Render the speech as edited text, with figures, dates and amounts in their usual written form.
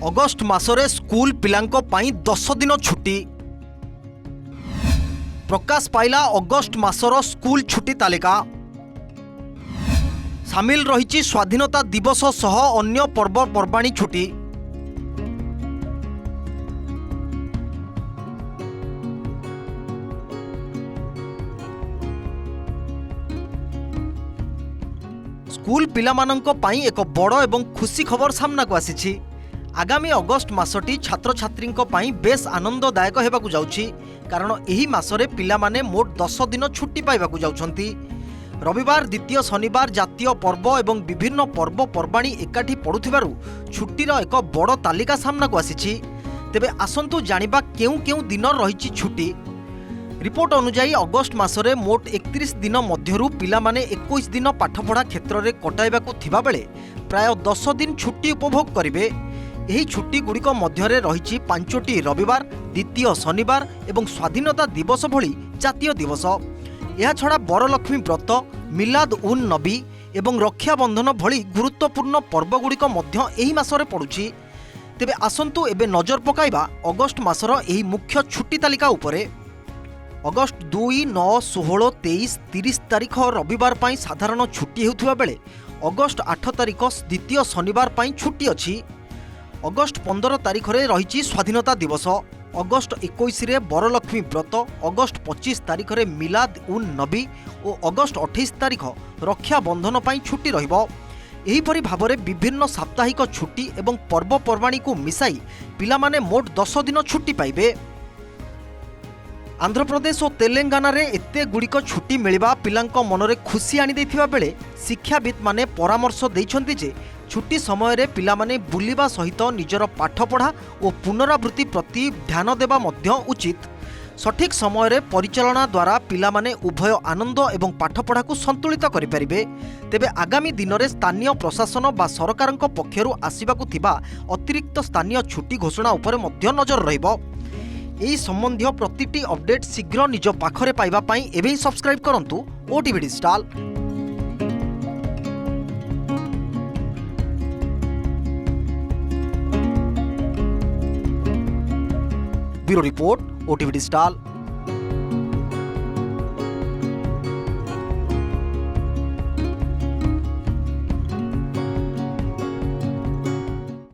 August मासरे school पिलांको पाई 10 दिन छुट्टी प्रकाश पाइला August मासर school छुट्टी तालिका सामिल रही स्वाधीनता दिवस सह अन्य पर्वपर्वाणी छुट्टी। स्कूल पिलामानंको पाई एक बड़ एवं खुशी खबर सामना को आसी। आगामी अगस्ट मासटी छात्र छात्री पाई बेस आनंददायक हेबाकु जाउछि, कारण एही मासरे पिलामाने मोट 10 दिन छुट्टी पाइबाकु जाउछंती। रविवार द्वितीय शनिवार जातीय पर्व एवं विभिन्न पर्वपर्वाणी एकाठी पड़ुथिबारु छुट्टीर एक बड़ तालिका सामना को आसी। तेबे आसंतु जानिबा केउ केउ दिन रहिछि छुट्टी। रिपोर्ट अनुसार अगस्ट मासरे मोट 31 दिन मध्यरु पिलामाने 21 दिन पाठपढ़ा क्षेत्र में कटाइबाकु थिबा बेले प्राय 10 दिन छुट्टी उपभोग करिवे। एही छुट्टी गुड़िक मध्यरे रहिछि 5टी रविवार, द्वितीय शनिवार एवं स्वाधीनता दिवस भली जातीय दिवस। यह छड़ा बरलक्ष्मी व्रत, मिलाद उन नबी एवं रक्षाबंधन भली गुरुत्वपूर्ण पर्वगुड़िक मध्य एही मासरे पड़ुछि। तेबे आसंतु एबे नजर पकाइबा अगस्ट मासर एही मुख्य छुट्टी तालिका उपरे। अगस्ट 2, 9, 16, 23, 30 तारीख रविवार पाई साधारण छुट्टी हेउथिबा बेले अगस्ट 8 तारीख द्वितीय शनिवार पाई छुट्टी अछि। अगस्ट 15 तारीख रे रहिछि स्वाधीनता दिवस, अगस्ट 21 रे बरलक्ष्मी व्रत, अगस्ट 25 तारीख रे मिलाद उन नबी और अगस्ट 28 तारीख रक्षाबंधन पाई छुट्टी रहिबो। एहीपरि भावरे विभिन्न साप्ताहिक छुट्टी एवं पर्वपर्वाणी को मिसाई पिलामाने मोट 10 दिन छुट्टी पाइबे। आंध्र प्रदेश और तेलंगाना रे एते गुड़िक छुट्टी मिलिबा पिलांको मनरे खुशी आनी दैथिबा बेले शिक्षाविद माने परामर्श दैछन्ति जे छुट्टी समय रे पिलामाने बुलिबा सहित निजर पाठपढ़ा और पुनरावृत्ति प्रति ध्यान देबा मध्य उचित। सठिक समय रे परिचालना द्वारा पिलामाने उभय आनंद एवं पाठपढ़ा को संतुलित करि परिबे। तेबे आगामी दिन में स्थानीय प्रशासन बा सरकारक पक्षरु आसिबाकु थिबा अतिरिक्त स्थानीय छुट्टी घोषणा उपरे मध्य नजर रहिबो। एही संबंधी प्रतिटी अपडेट शीघ्र निज पाखरे पाइबा पाई एबे सब्सक्राइब करंतु OTV digital. Bureau report OTV digital.